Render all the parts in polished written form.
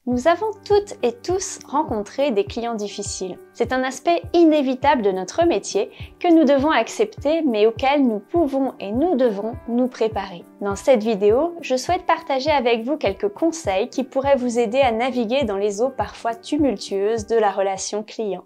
Nous avons toutes et tous rencontré des clients difficiles. C'est un aspect inévitable de notre métier que nous devons accepter mais auquel nous pouvons et nous devons nous préparer. Dans cette vidéo, je souhaite partager avec vous quelques conseils qui pourraient vous aider à naviguer dans les eaux parfois tumultueuses de la relation client.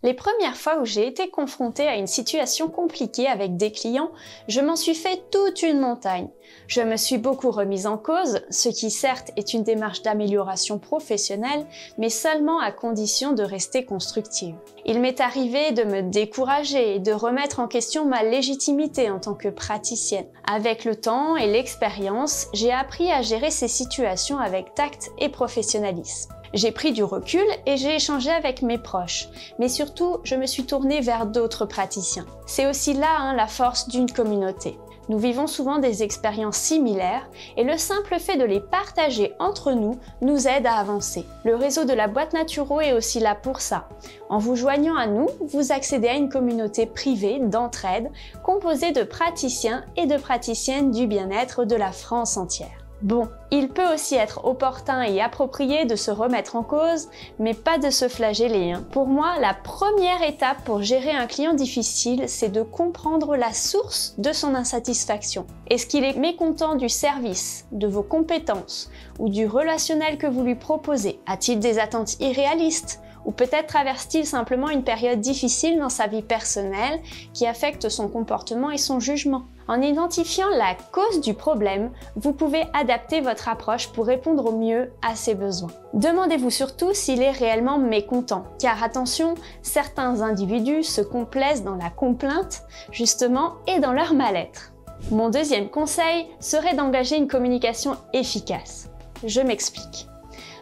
Les premières fois où j'ai été confrontée à une situation compliquée avec des clients, je m'en suis fait toute une montagne. Je me suis beaucoup remise en cause, ce qui certes est une démarche d'amélioration professionnelle, mais seulement à condition de rester constructive. Il m'est arrivé de me décourager et de remettre en question ma légitimité en tant que praticienne. Avec le temps et l'expérience, j'ai appris à gérer ces situations avec tact et professionnalisme. J'ai pris du recul et j'ai échangé avec mes proches, mais surtout, je me suis tournée vers d'autres praticiens. C'est aussi là la force d'une communauté. Nous vivons souvent des expériences similaires et le simple fait de les partager entre nous aide à avancer. Le réseau de la boîte Naturo est aussi là pour ça. En vous joignant à nous, vous accédez à une communauté privée d'entraide composée de praticiens et de praticiennes du bien-être de la France entière. Bon, il peut aussi être opportun et approprié de se remettre en cause, mais pas de se flageller. Pour moi, la première étape pour gérer un client difficile, c'est de comprendre la source de son insatisfaction. Est-ce qu'il est mécontent du service, de vos compétences ou du relationnel que vous lui proposez? A-t-il des attentes irréalistes? Ou peut-être traverse-t-il simplement une période difficile dans sa vie personnelle qui affecte son comportement et son jugement? En identifiant la cause du problème, vous pouvez adapter votre approche pour répondre au mieux à ses besoins. Demandez-vous surtout s'il est réellement mécontent, car attention, certains individus se complaisent dans la complainte, justement, et dans leur mal-être. Mon deuxième conseil serait d'engager une communication efficace. Je m'explique.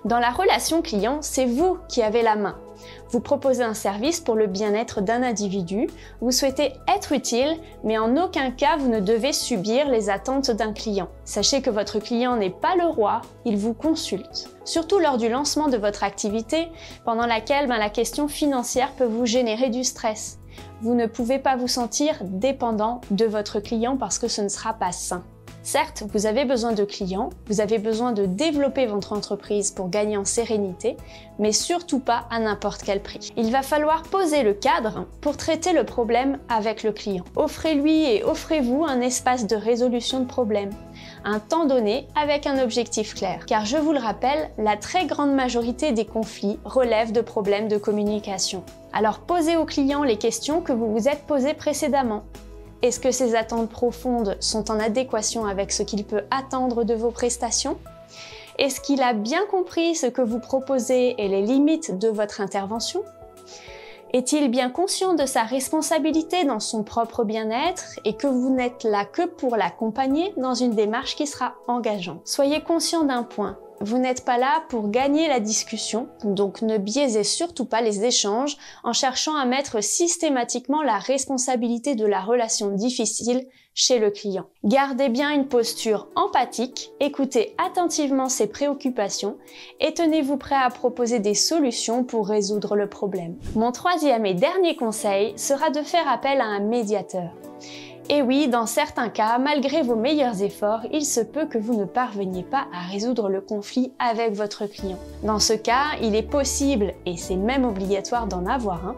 Dans la relation client, c'est vous qui avez la main. Vous proposez un service pour le bien-être d'un individu, vous souhaitez être utile, mais en aucun cas vous ne devez subir les attentes d'un client. Sachez que votre client n'est pas le roi, il vous consulte. Surtout lors du lancement de votre activité, pendant laquelle la question financière peut vous générer du stress. Vous ne pouvez pas vous sentir dépendant de votre client parce que ce ne sera pas sain. Certes, vous avez besoin de clients, vous avez besoin de développer votre entreprise pour gagner en sérénité, mais surtout pas à n'importe quel prix. Il va falloir poser le cadre pour traiter le problème avec le client. Offrez-lui et offrez-vous un espace de résolution de problème, un temps donné avec un objectif clair. Car je vous le rappelle, la très grande majorité des conflits relèvent de problèmes de communication. Alors posez au client les questions que vous vous êtes posées précédemment. Est-ce que ces attentes profondes sont en adéquation avec ce qu'il peut attendre de vos prestations? Est-ce qu'il a bien compris ce que vous proposez et les limites de votre intervention? Est-il bien conscient de sa responsabilité dans son propre bien-être et que vous n'êtes là que pour l'accompagner dans une démarche qui sera engageante? Soyez conscient d'un point. Vous n'êtes pas là pour gagner la discussion, donc ne biaisez surtout pas les échanges en cherchant à mettre systématiquement la responsabilité de la relation difficile chez le client. Gardez bien une posture empathique, écoutez attentivement ses préoccupations et tenez-vous prêt à proposer des solutions pour résoudre le problème. Mon troisième et dernier conseil sera de faire appel à un médiateur. Et oui, dans certains cas, malgré vos meilleurs efforts, il se peut que vous ne parveniez pas à résoudre le conflit avec votre client. Dans ce cas, il est possible, et c'est même obligatoire d'en avoir un,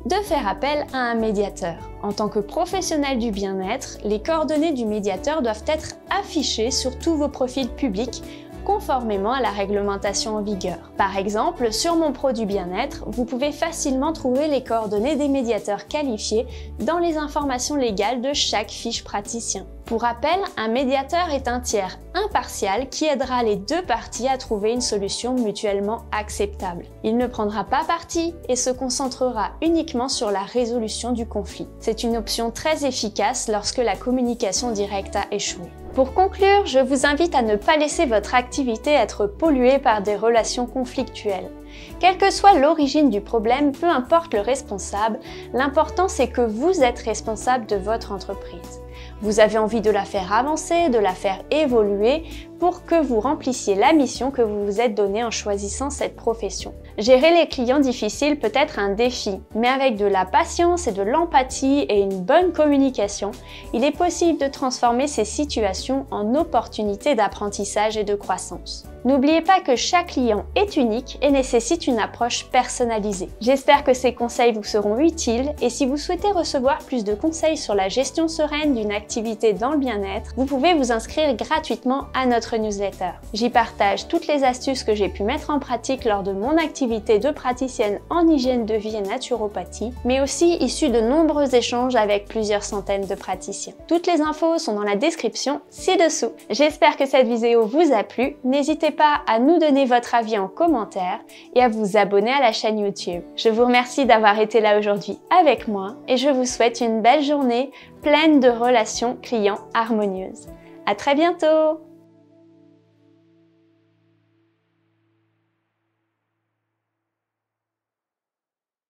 de faire appel à un médiateur. En tant que professionnel du bien-être, les coordonnées du médiateur doivent être affichées sur tous vos profils publics conformément à la réglementation en vigueur. Par exemple, sur Mon Produit Bien-être, vous pouvez facilement trouver les coordonnées des médiateurs qualifiés dans les informations légales de chaque fiche praticien. Pour rappel, un médiateur est un tiers impartial qui aidera les deux parties à trouver une solution mutuellement acceptable. Il ne prendra pas parti et se concentrera uniquement sur la résolution du conflit. C'est une option très efficace lorsque la communication directe a échoué. Pour conclure, je vous invite à ne pas laisser votre activité être polluée par des relations conflictuelles. Quelle que soit l'origine du problème, peu importe le responsable, l'important c'est que vous êtes responsable de votre entreprise. Vous avez envie de la faire avancer, de la faire évoluer pour que vous remplissiez la mission que vous vous êtes donnée en choisissant cette profession. Gérer les clients difficiles peut être un défi, mais avec de la patience et de l'empathie et une bonne communication, il est possible de transformer ces situations en opportunités d'apprentissage et de croissance. N'oubliez pas que chaque client est unique et nécessite une approche personnalisée. J'espère que ces conseils vous seront utiles et si vous souhaitez recevoir plus de conseils sur la gestion sereine d'une activité dans le bien-être, vous pouvez vous inscrire gratuitement à notre newsletter. J'y partage toutes les astuces que j'ai pu mettre en pratique lors de mon activité de praticienne en hygiène de vie et naturopathie, mais aussi issues de nombreux échanges avec plusieurs centaines de praticiens. Toutes les infos sont dans la description ci-dessous. J'espère que cette vidéo vous a plu. N'hésitez pas à nous donner votre avis en commentaire et à vous abonner à la chaîne YouTube. Je vous remercie d'avoir été là aujourd'hui avec moi et je vous souhaite une belle journée pleine de relations clients harmonieuses. À très bientôt!